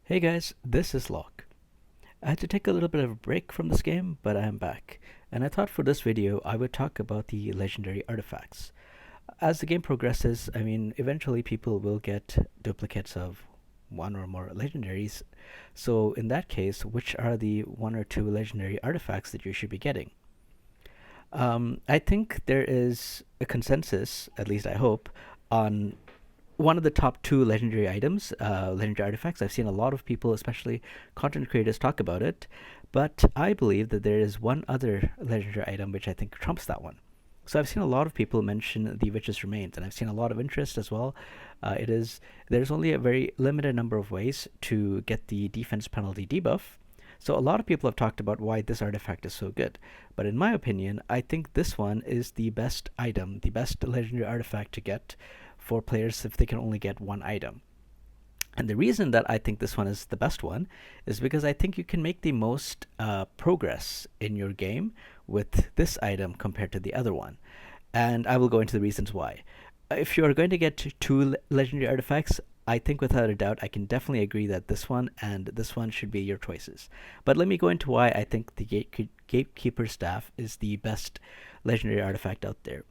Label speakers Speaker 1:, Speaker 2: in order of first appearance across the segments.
Speaker 1: Hey guys, this is Locke. I had to take a little bit of a break from this game, but I am back. And I thought for this video I would talk about the legendary artifacts. As the game progresses, eventually people will get duplicates of one or more legendaries. So in that case, which are the one or two legendary artifacts that you should be getting? I think there is a consensus, at least I hope, on one of the top two legendary items, legendary artifacts. I've seen a lot of people, especially content creators, talk about it, but I believe that there is one other legendary item which I think trumps that one. So I've seen a lot of people mention the Witch's Remains, and I've seen a lot of interest as well. It is There's only a very limited number of ways to get the defense penalty debuff. So a lot of people have talked about why this artifact is so good, but in my opinion, I think this one is the best item, the best legendary artifact to get for players if they can only get one item. And the reason that I think this one is the best one is because I think you can make the most progress in your game with this item compared to the other one. And I will go into the reasons why. If you are going to get two legendary artifacts, I think without a doubt I can definitely agree that this one and this one should be your choices. But let me go into why I think the Gatekeeper Staff is the best legendary artifact out there.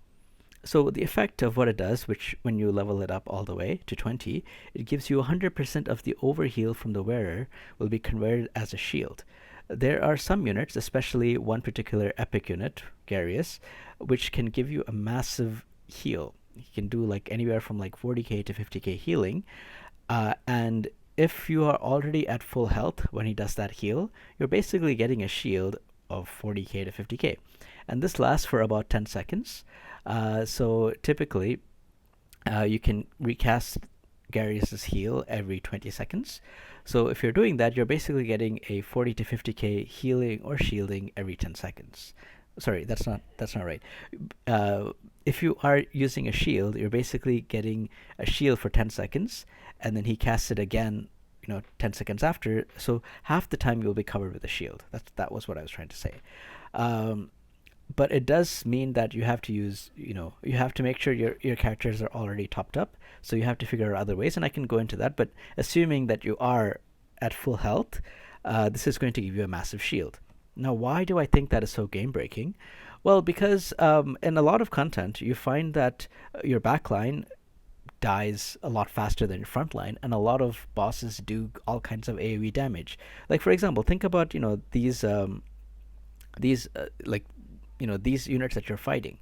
Speaker 1: So the effect of what it does, which when you level it up all the way to 20, it gives you 100% of the overheal from the wearer will be converted as a shield. There are some units, especially one particular epic unit, Garius, which can give you a massive heal. He can do like anywhere from like 40k to 50k healing, and if you are already at full health when he does that heal, you're basically getting a shield of 40k to 50k, and this lasts for about 10 seconds. So typically, you can recast Garius's heal every 20 seconds. So if you're doing that, you're basically getting a 40 to 50k healing or shielding every 10 seconds. Sorry, that's not right. If you are using a shield, you're basically getting a shield for 10 seconds, and then he casts it again, 10 seconds after. So half the time you'll be covered with a shield. That was what I was trying to say. Um, but it does mean that you have to use, you have to make sure your characters are already topped up. So you have to figure out other ways, and I can go into that. But assuming that you are at full health, this is going to give you a massive shield. Now, why do I think that is so game breaking? Well, because in a lot of content, you find that your backline dies a lot faster than your front line, and a lot of bosses do all kinds of AoE damage. Like for example, think about these like these units that you're fighting.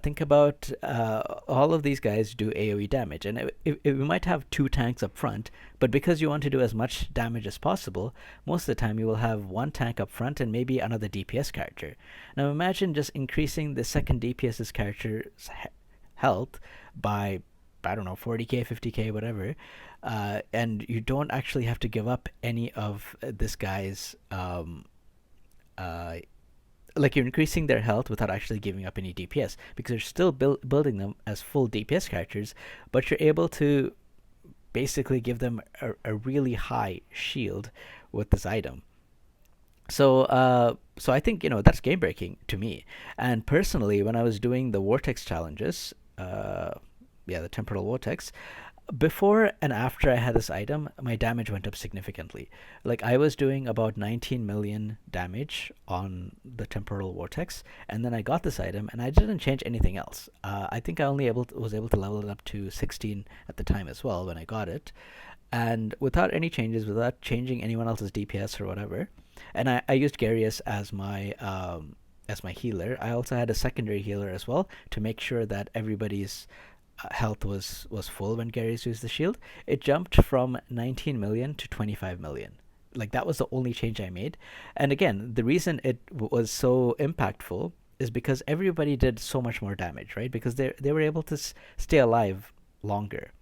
Speaker 1: Think about all of these guys do AoE damage, and we might have two tanks up front, but because you want to do as much damage as possible, most of the time you will have one tank up front and maybe another DPS character. Now imagine just increasing the second DPS's character's health by, I don't know, 40k, 50k, whatever, and you don't actually have to give up any of this guy's uh, like you're increasing their health without actually giving up any DPS, because you're still building them as full DPS characters, but you're able to basically give them a really high shield with this item. So I think that's game breaking to me. And personally, when I was doing the Vortex challenges, yeah, the Temporal Vortex, before and after I had this item, my damage went up significantly. Like I was doing about 19 million damage on the Temporal Vortex, and then I got this item, and I didn't change anything else. I think I only was able to level it up to 16 at the time as well when I got it, and without any changes, without changing anyone else's DPS or whatever. And I used Garius as my healer. I also had a secondary healer as well to make sure that everybody's health was full when Garius used the shield. It jumped from 19 million to 25 million. Like that was the only change I made. And again, the reason it was so impactful is because everybody did so much more damage, right? Because they were able to stay alive longer.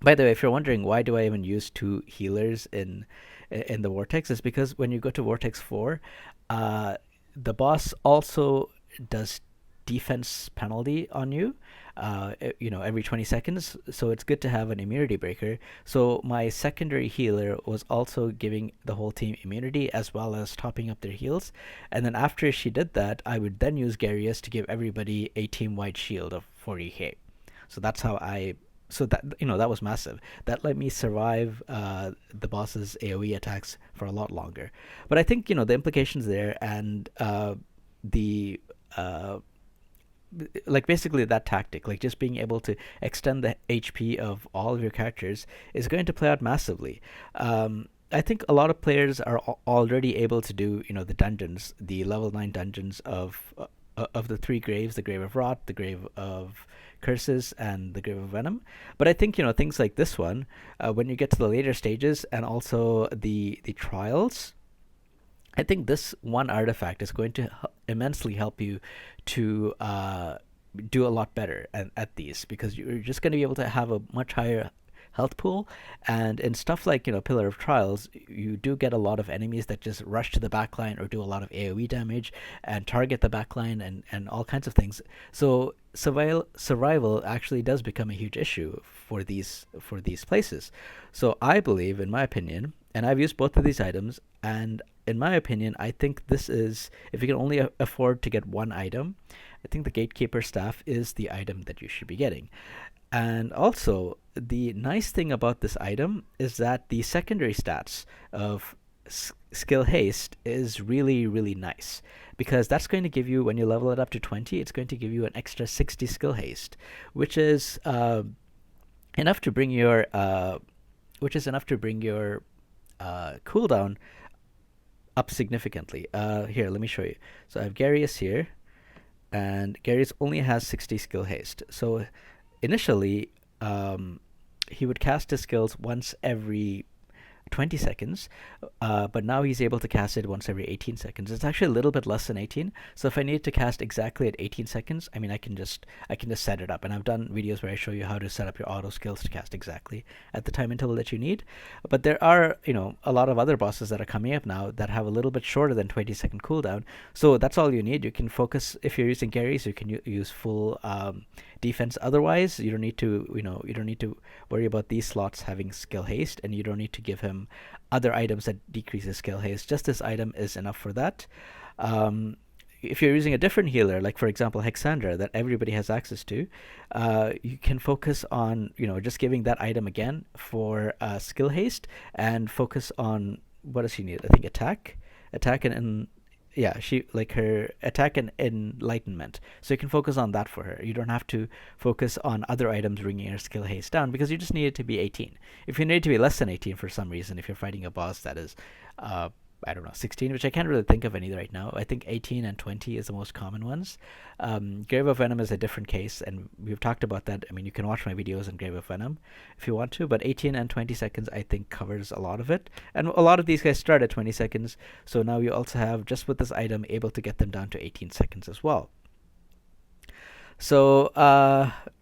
Speaker 1: By the way, if you're wondering why do I even use two healers in the Vortex, is because when you go to Vortex 4, uh, the boss also does defense penalty on you, every 20 seconds. So it's good to have an immunity breaker. So my secondary healer was also giving the whole team immunity as well as topping up their heals. And then after she did that, I would then use Garius to give everybody a team wide shield of 40k. So that's how I so that, that was massive. That let me survive the boss's AoE attacks for a lot longer. But I think the implications there, and the like basically that tactic, like just being able to extend the HP of all of your characters, is going to play out massively. I think a lot of players are already able to do, the dungeons, the level 9 dungeons of the three graves: the Grave of Rot, the Grave of Curses, and the Grave of Venom. But I think, things like this one, when you get to the later stages, and also the trials, I think this one artifact is going to immensely help you to do a lot better at these, because you're just going to be able to have a much higher health pool. And in stuff like, Pillar of Trials, you do get a lot of enemies that just rush to the backline or do a lot of AoE damage and target the backline, and all kinds of things. So survival actually does become a huge issue for these places. So I believe, in my opinion, and I've used both of these items, and in my opinion, I think this is, if you can only afford to get one item, I think the Gatekeeper Staff is the item that you should be getting. And also, the nice thing about this item is that the secondary stats of Skill Haste is really, really nice, because that's going to give you, when you level it up to 20, it's going to give you an extra 60 Skill Haste, which is enough to bring your cooldown up significantly. Here, let me show you. So I have Garius here, and Garius only has 60 Skill Haste. So initially, he would cast his skills once every 20 seconds, but now he's able to cast it once every 18 seconds. It's actually a little bit less than 18. So if I need to cast exactly at 18 seconds, I mean, I can just set it up. And I've done videos where I show you how to set up your auto skills to cast exactly at the time interval that you need. But there are, a lot of other bosses that are coming up now that have a little bit shorter than 20-second cooldown. So that's all you need. You can focus, if you're using Gary's, you can use full defense. Otherwise, you don't need to worry about these slots having skill haste, and you don't need to give him other items that decrease his skill haste. Just this item is enough for that. If you're using a different healer, like for example Hexandra, that everybody has access to, you can focus on just giving that item again for skill haste, and focus on, what does she need? I think attack and yeah, she, like, her attack and enlightenment. So you can focus on that for her. You don't have to focus on other items bringing her skill haste down, because you just need it to be 18. If you need it to be less than 18 for some reason, if you're fighting a boss that is I don't know, 16, which I can't really think of any right now. I think 18 and 20 is the most common ones. Grave of Venom is a different case, and we've talked about that. I mean, you can watch my videos on Grave of Venom if you want to, but 18 and 20 seconds, I think, covers a lot of it. And a lot of these guys start at 20 seconds, so now you also have, just with this item, able to get them down to 18 seconds as well. So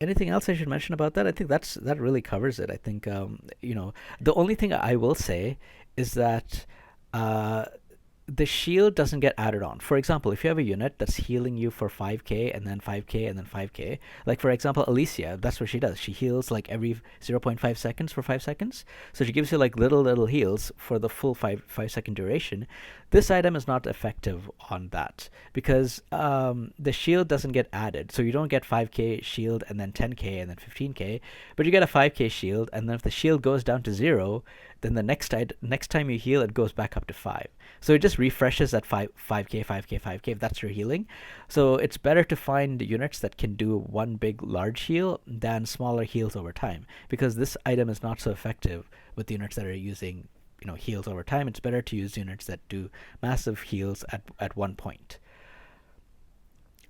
Speaker 1: anything else I should mention about that? I think that really covers it. I think, the only thing I will say is that the shield doesn't get added on. For example, if you have a unit that's healing you for 5k and then 5k and then 5k, like for example Alicia, that's what she does. She heals like every 0.5 seconds for 5 seconds. So she gives you like little heals for the full 5-second duration. This item is not effective on that, because the shield doesn't get added. So you don't get 5k shield and then 10k and then 15k, but you get a 5k shield, and then if the shield goes down to 0, then the next time you heal, it goes back up to 5. So it just refreshes at 5k, 5k if that's your healing. So it's better to find units that can do one big large heal than smaller heals over time, because this item is not so effective with units that are using heals over time. It's better to use units that do massive heals at one point.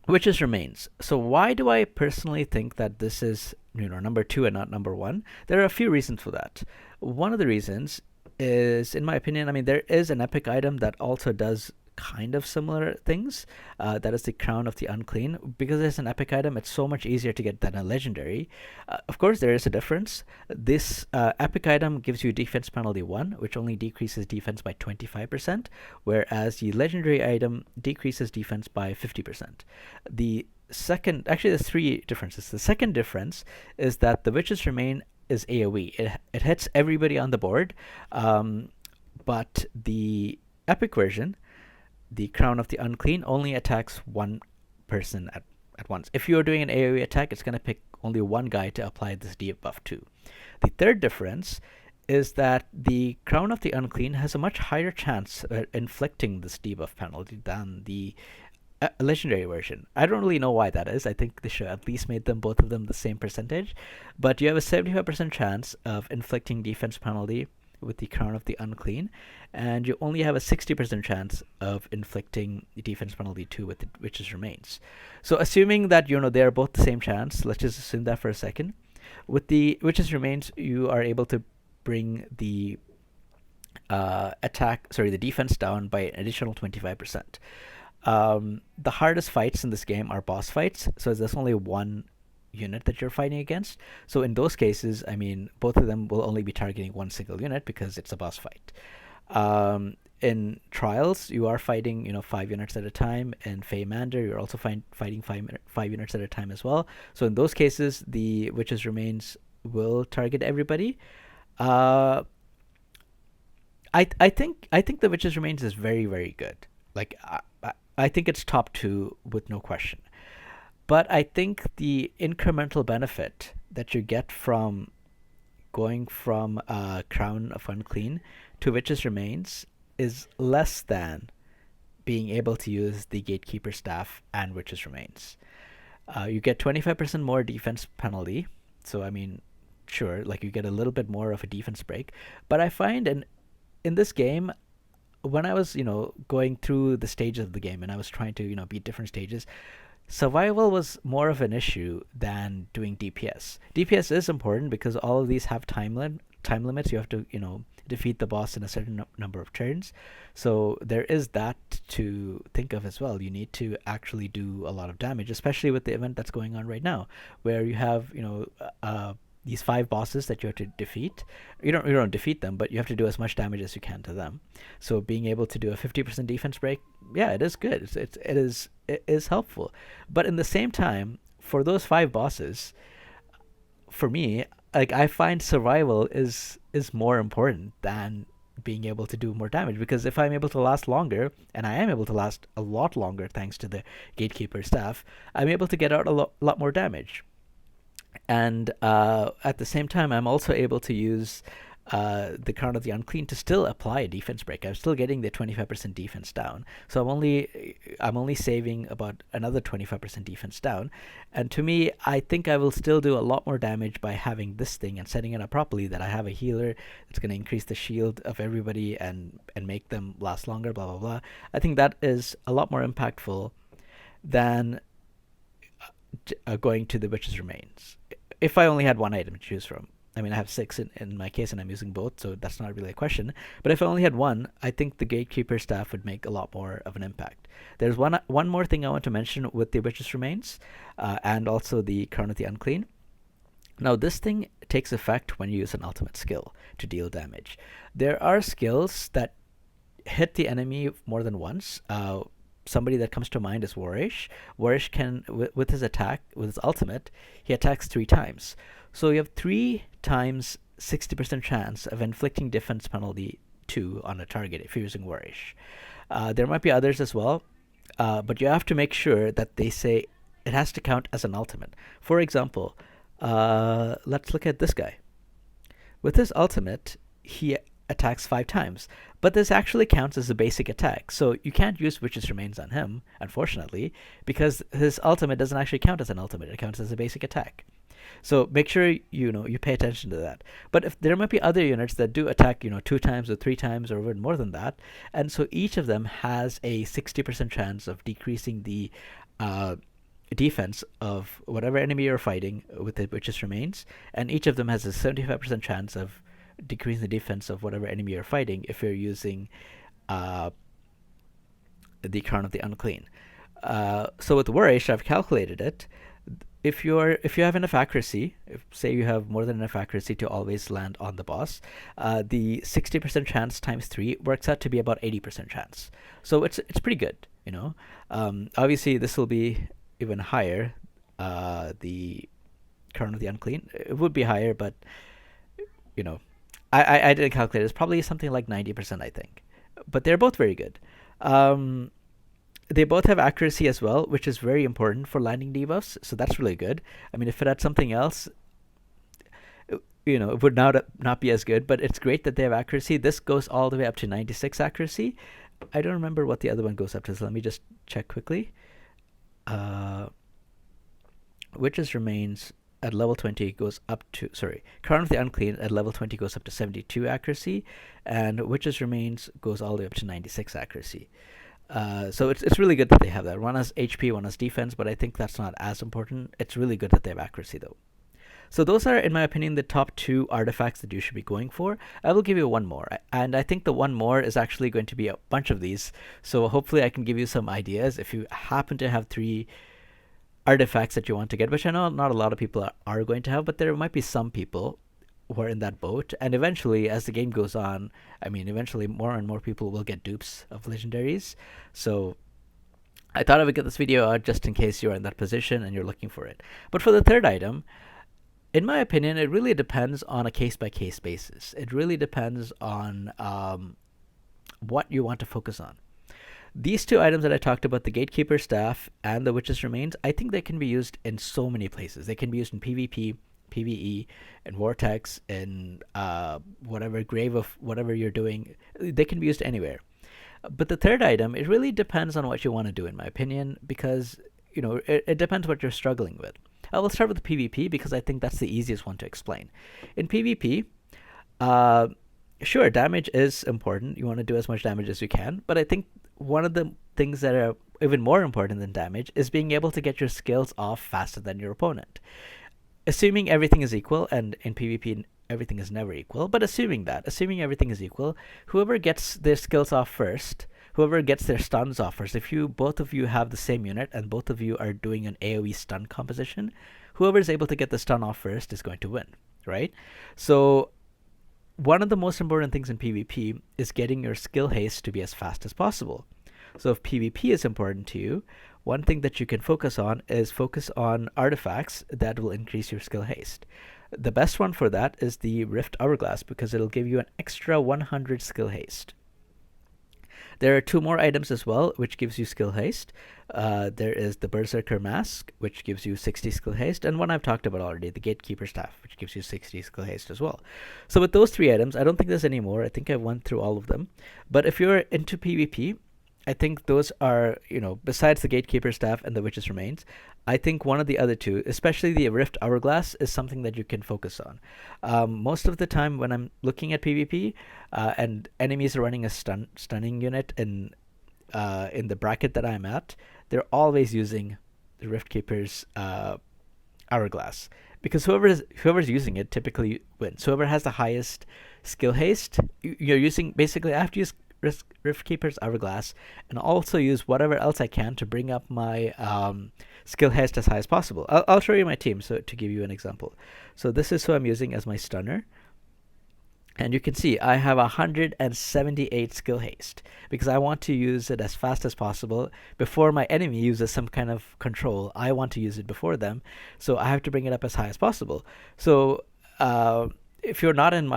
Speaker 1: Which remains. So why do I personally think that this is number 2 and not number 1? There are a few reasons for that. One of the reasons is, in my opinion, I mean, there is an epic item that also does kind of similar things. That is the Crown of the Unclean. Because it's an epic item, it's so much easier to get than a legendary. Of course, there is a difference. This epic item gives you defense penalty 1, which only decreases defense by 25%, whereas the legendary item decreases defense by 50%. There's 3 differences. The second difference is that the Witch's Remain is AoE. It hits everybody on the board, but the epic version, the Crown of the Unclean, only attacks one person at once. If you're doing an AoE attack, it's going to pick only one guy to apply this debuff to. The third difference is that the Crown of the Unclean has a much higher chance at inflicting this debuff penalty than the legendary version. I don't really know why that is. I think they should at least made them both of them the same percentage, but you have a 75% chance of inflicting defense penalty with the Crown of the Unclean, and you only have a 60% chance of inflicting the defense penalty 2 with the Witch's Remains. So assuming that they are both the same chance, let's just assume that for a second. With the Witch's Remains, you are able to bring the the defense down by an additional 25%. The hardest fights in this game are boss fights, so there's only one unit that you're fighting against. So in those cases, both of them will only be targeting one single unit because it's a boss fight. In Trials, you are fighting 5 units at a time. In Feymander, you're also fighting five units at a time as well. So in those cases, the Witch's Remains will target everybody. I think the Witch's Remains is very, very good. Like I think it's top 2 with no question. But I think the incremental benefit that you get from going from Crown of Unclean to Witch's Remains is less than being able to use the Gatekeeper Staff and Witch's Remains. You get 25% more defense penalty. So, sure, like you get a little bit more of a defense break. But I find in this game, when I was, going through the stages of the game and I was trying to, beat different stages, survival was more of an issue than doing DPS. DPS is important because all of these have time limits. You have to, defeat the boss in a certain number of turns. So there is that to think of as well. You need to actually do a lot of damage, especially with the event that's going on right now, where you have, these 5 bosses that you have to defeat. You don't defeat them, but you have to do as much damage as you can to them. So being able to do a 50% defense break, yeah, it is good. It is helpful. But in the same time, for those 5 bosses, for me, like I find survival is more important than being able to do more damage, because if I'm able to last longer, and I am able to last a lot longer thanks to the Gatekeeper Staff, I'm able to get out a lot more damage. And at the same time, I'm also able to use the Crown of the Unclean to still apply a defense break. I'm still getting the 25% defense down. So I'm only saving about another 25% defense down. And to me, I think I will still do a lot more damage by having this thing and setting it up properly, that I have a healer that's going to increase the shield of everybody and make them last longer, blah, blah, blah. I think that is a lot more impactful than going to the Witch's Remains. If I only had one item to choose from. I have 6 in my case, and I'm using both, so that's not really a question. But if I only had one, I think the Gatekeeper Staff would make a lot more of an impact. There's one more thing I want to mention with the Witch's Remains, and also the Crown of the Unclean. Now, this thing takes effect when you use an ultimate skill to deal damage. There are skills that hit the enemy more than once. Somebody that comes to mind is Warish. Warish can, with his attack, with his ultimate, he attacks 3 times. So you have 3 times 60% chance of inflicting defense penalty 2 on a target if you're using Warish. There might be others as well, but you have to make sure that they say it has to count as an ultimate. For example, let's look at this guy. With his ultimate, he attacks 5 times, but this actually counts as a basic attack. So you can't use Witch's Remains on him, unfortunately, because his ultimate doesn't actually count as an ultimate. It counts as a basic attack. So make sure you pay attention to that. But if there might be other units that do attack 2 times or 3 times or even more than that, and so each of them has a 60% chance of decreasing the defense of whatever enemy you're fighting with the Witch's Remains, and each of them has a 75% chance of decreasing the defense of whatever enemy you're fighting if you're using the Crown of the Unclean. So with Warish, I've calculated it. If you have enough accuracy, say you have more than enough accuracy to always land on the boss, the 60% chance times 3 works out to be about 80% chance. So it's pretty good, Obviously, this will be even higher. The Crown of the Unclean, it would be higher, but I didn't calculate. It's probably something like 90%, I think. But they're both very good. they both have accuracy as well, which is very important for landing debuffs. So that's really good. I mean, if it had something else, it would not be as good. But it's great that they have accuracy. This goes all the way up to 96 accuracy. I don't remember what the other one goes up to. So let me just check quickly. Witches Remains at level 20 goes up to, Crown of the Unclean at level 20 goes up to 72 accuracy, and Witches Remains goes all the way up to 96 accuracy. So it's really good that they have that. One has HP, one has defense, but I think that's not as important. It's really good that they have accuracy though. So those are, in my opinion, the top 2 artifacts that you should be going for. I will give you one more, and I think the one more is actually going to be a bunch of these. So hopefully I can give you some ideas if you happen to have 3 artifacts that you want to get, which I know not a lot of people are going to have, but there might be some people who are in that boat. And eventually, as the game goes on, eventually more and more people will get dupes of legendaries. So I thought I would get this video out just in case you're in that position and you're looking for it. But for the third item, in my opinion, it really depends on a case-by-case basis. It really depends on what you want to focus on. These 2 items that I talked about, the Gatekeeper Staff and the Witch's Remains, I think they can be used in so many places. They can be used in PvP, PvE, in Vortex, in whatever Grave of whatever you're doing. They can be used anywhere. But the third item, it really depends on what you want to do, in my opinion, because it depends what you're struggling with. I will start with the PvP because I think that's the easiest one to explain. In PvP, sure, damage is important. You want to do as much damage as you can, but I think one of the things that are even more important than damage is being able to get your skills off faster than your opponent. Assuming everything is equal, and in PvP everything is never equal, but assuming everything is equal, whoever gets their skills off first, whoever gets their stuns off first, if both of you have the same unit and both of you are doing an AoE stun composition, whoever is able to get the stun off first is going to win, right? So one of the most important things in PvP is getting your skill haste to be as fast as possible. So if PvP is important to you, one thing that you can focus on is focus on artifacts that will increase your skill haste. The best one for that is the Rift Hourglass, because it'll give you an extra 100 skill haste. There are 2 more items as well, which gives you skill haste. There is the Berserker Mask, which gives you 60 skill haste, and one I've talked about already, the Gatekeeper Staff, which gives you 60 skill haste as well. So with those 3 items, I don't think there's any more. I think I went through all of them. But if you're into PvP, I think those are, besides the Gatekeeper Staff and the Witch's Remains, I think one of the other 2, especially the Rift Hourglass, is something that you can focus on. Most of the time when I'm looking at PvP and enemies are running a stunning unit in the bracket that I'm at, they're always using the Rift Keeper's Hourglass, because whoever's using it typically wins. Whoever has the highest skill haste, you're using, basically I have to use Rift Keeper's Hourglass and also use whatever else I can to bring up my skill haste as high as possible. I'll show you my team so to give you an example. So this is who I'm using as my stunner, and you can see I have 178 skill haste because I want to use it as fast as possible before my enemy uses some kind of control. I want to use it before them, so I have to bring it up as high as possible. So if you're not in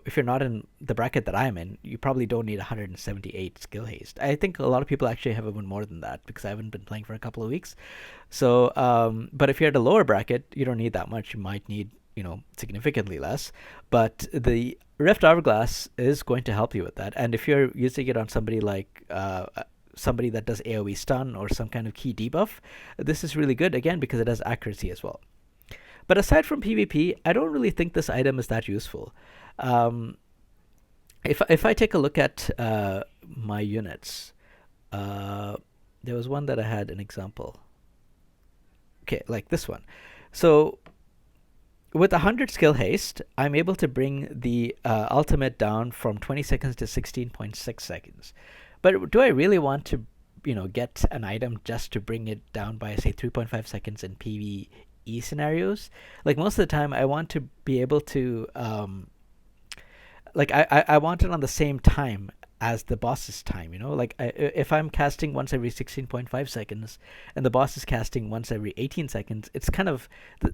Speaker 1: if you're not in the bracket that I'm in, you probably don't need 178 skill haste. I think a lot of people actually have even more than that because I haven't been playing for a couple of weeks. So, but if you're at a lower bracket, you don't need that much. You might need, significantly less. But the Rift Hourglass is going to help you with that. And if you're using it on somebody like somebody that does AoE stun or some kind of key debuff, this is really good, again, because it has accuracy as well. But aside from PvP, I don't really think this item is that useful. If I take a look at my units, there was one that I had an example. Okay, like this one. So with 100 skill haste, I'm able to bring the ultimate down from 20 seconds to 16.6 seconds. But do I really want to, get an item just to bring it down by, say, 3.5 seconds in PvE scenarios? Like, most of the time I want to be able to I want it on the same time as the boss's time, like if I'm casting once every 16.5 seconds and the boss is casting once every 18 seconds, it's kind of the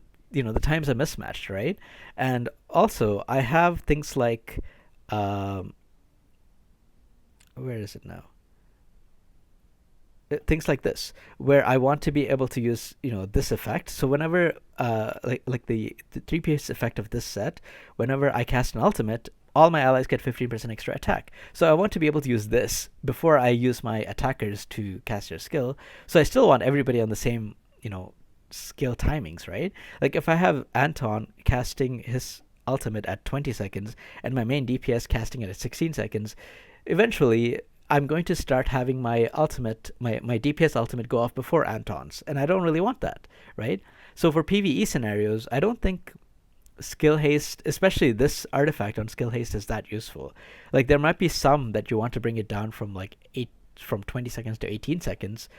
Speaker 1: times are mismatched, right? And also I have things like where is it now? things like this, where I want to be able to use, this effect. So whenever, like the three-piece effect of this set, whenever I cast an ultimate, all my allies get 15% extra attack. So I want to be able to use this before I use my attackers to cast their skill. So I still want everybody on the same, skill timings, right? Like if I have Anton casting his ultimate at 20 seconds and my main DPS casting it at 16 seconds, eventually I'm going to start having my ultimate, my DPS ultimate go off before Anton's, and I don't really want that, right? So for PvE scenarios, I don't think skill haste, especially this artifact on skill haste, is that useful. Like there might be some that you want to bring it down from like from 20 seconds to 18 seconds,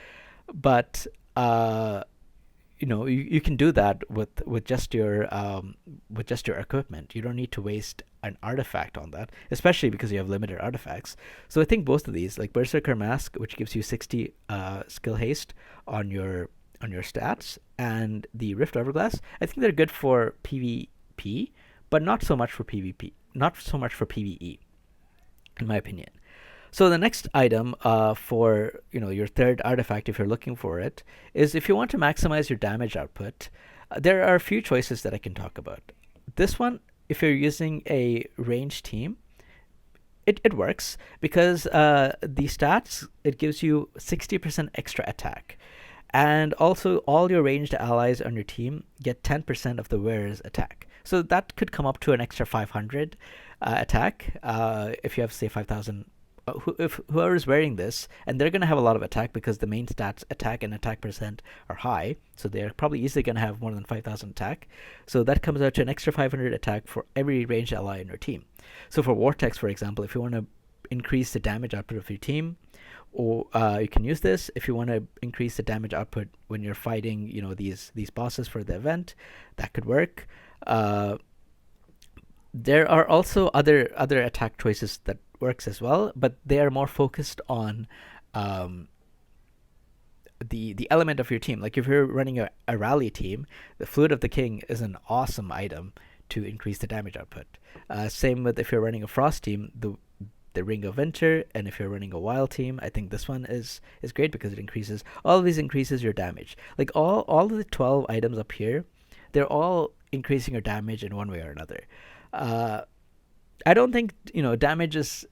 Speaker 1: but you can do that with just your equipment. You don't need to waste an artifact on that, especially because you have limited artifacts. So I think both of these, like Berserker Mask, which gives you 60 skill haste on your stats, and the Rift Hourglass, I think they're good for PvP, but not so much for PvP, not so much for PvE, in my opinion. So the next item for your third artifact, if you're looking for it, is if you want to maximize your damage output. There are a few choices that I can talk about. This one, if you're using a ranged team, it works because the stats, it gives you 60% extra attack. And also, all your ranged allies on your team get 10% of the wearer's attack. So that could come up to an extra 500 attack if you have, say, 5,000. If whoever's wearing this, and they're going to have a lot of attack because the main stats, attack and attack percent, are high, so they're probably easily going to have more than 5,000 attack. So that comes out to an extra 500 attack for every ranged ally in your team. So for Vortex, for example, if you want to increase the damage output of your team, or you can use this. If you want to increase the damage output when you're fighting, these bosses for the event, that could work. There are also other attack choices that works as well, but they are more focused on the element of your team. Like if you're running a rally team, the Fluid of the King is an awesome item to increase the damage output. Same with if you're running a Frost team, the Ring of Winter, and if you're running a Wild team, I think this one is great because it increases, all of these increases your damage. Like all of the 12 items up here, they're all increasing your damage in one way or another. I don't think damage is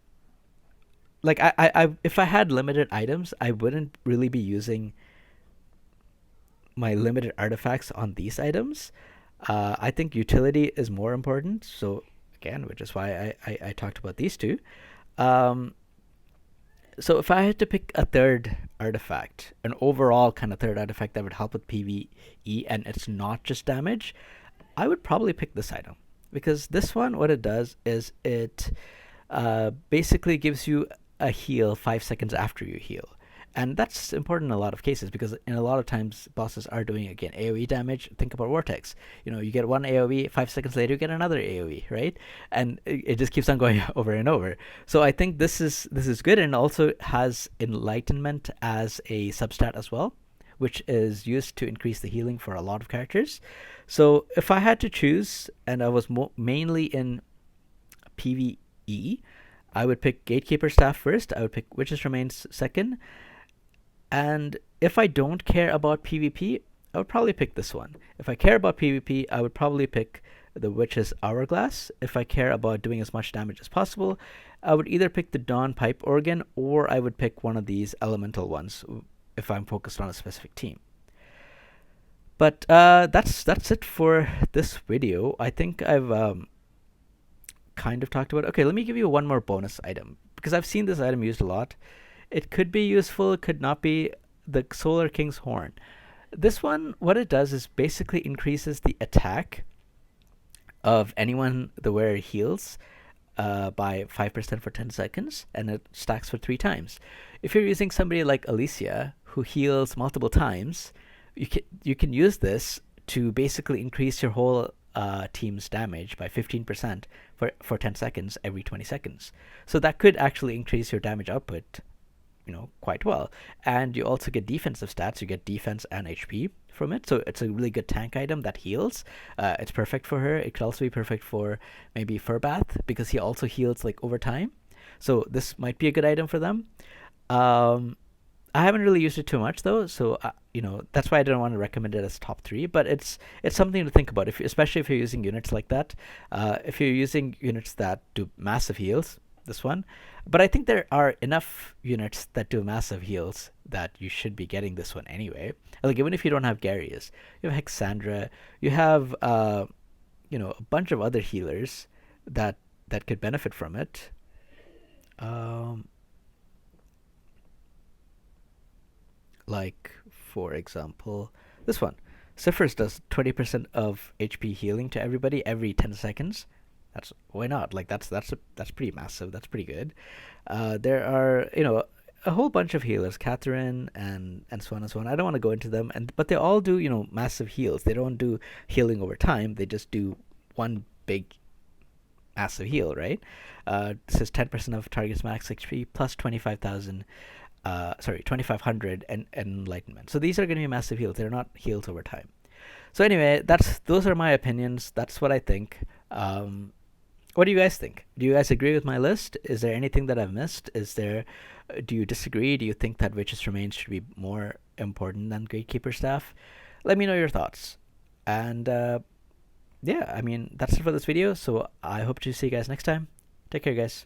Speaker 1: like I if I had limited items, I wouldn't really be using my limited artifacts on these items. I think utility is more important. So again, which is why I talked about these two. So if I had to pick a third artifact, an overall kind of third artifact that would help with PvE, and it's not just damage, I would probably pick this item. Because this one, what it does is it basically gives you a heal 5 seconds after you heal. And that's important in a lot of cases because in a lot of times bosses are doing, again, AoE damage. Think about Vortex. You get one AoE, 5 seconds later you get another AoE, right? And it just keeps on going over and over. So I think this is good, and also has Enlightenment as a substat as well, which is used to increase the healing for a lot of characters. So if I had to choose, and I was mainly in PvE, I would pick Gatekeeper Staff first. I would pick Witch's Remains second. And if I don't care about PvP, I would probably pick this one. If I care about PvP, I would probably pick the Witch's Hourglass. If I care about doing as much damage as possible, I would either pick the Dawn Pipe Organ, or I would pick one of these elemental ones if I'm focused on a specific team. But that's it for this video. I think I've kind of talked about it. Okay, let me give you one more bonus item, because I've seen this item used a lot. It could be useful, it could not be. The Solar King's Horn. This one, what it does is basically increases the attack of anyone the wearer heals by 5% for 10 seconds, and it stacks for 3 times. If you're using somebody like Alicia, who heals multiple times, you can use this to basically increase your whole team's damage by 15% for 10 seconds every 20 seconds. So that could actually increase your damage output, quite well. And you also get defensive stats. You get defense and HP from it. So it's a really good tank item that heals. It's perfect for her. It could also be perfect for maybe Furbath, because he also heals like over time. So this might be a good item for them. I haven't really used it too much though, so that's why I didn't want to recommend it as top three. But it's something to think about, if especially if you're using units like that. If you're using units that do massive heals, this one. But I think there are enough units that do massive heals that you should be getting this one anyway. Like even if you don't have Garius, you have Hexandra, you have a bunch of other healers that could benefit from it. Um, like for example, this one. Cyphers does 20% of HP healing to everybody every 10 seconds. That's why not? Like that's pretty massive. That's pretty good. There are a whole bunch of healers, Catherine and so on and so on. I don't want to go into them, but they all do massive heals. They don't do healing over time. They just do one big massive heal, right? This is 10% of target's max HP plus 25,000 2500 and enlightenment. So these are going to be massive heals. They're not heals over time. So anyway, those are my opinions. That's what I think. What do you guys think? Do you guys agree with my list? Is there anything that I've missed? Do you disagree? Do you think that Witch's Remains should be more important than Gatekeeper Staff? Let me know your thoughts. And yeah, I mean, that's it for this video. So I hope to see you guys next time. Take care, guys.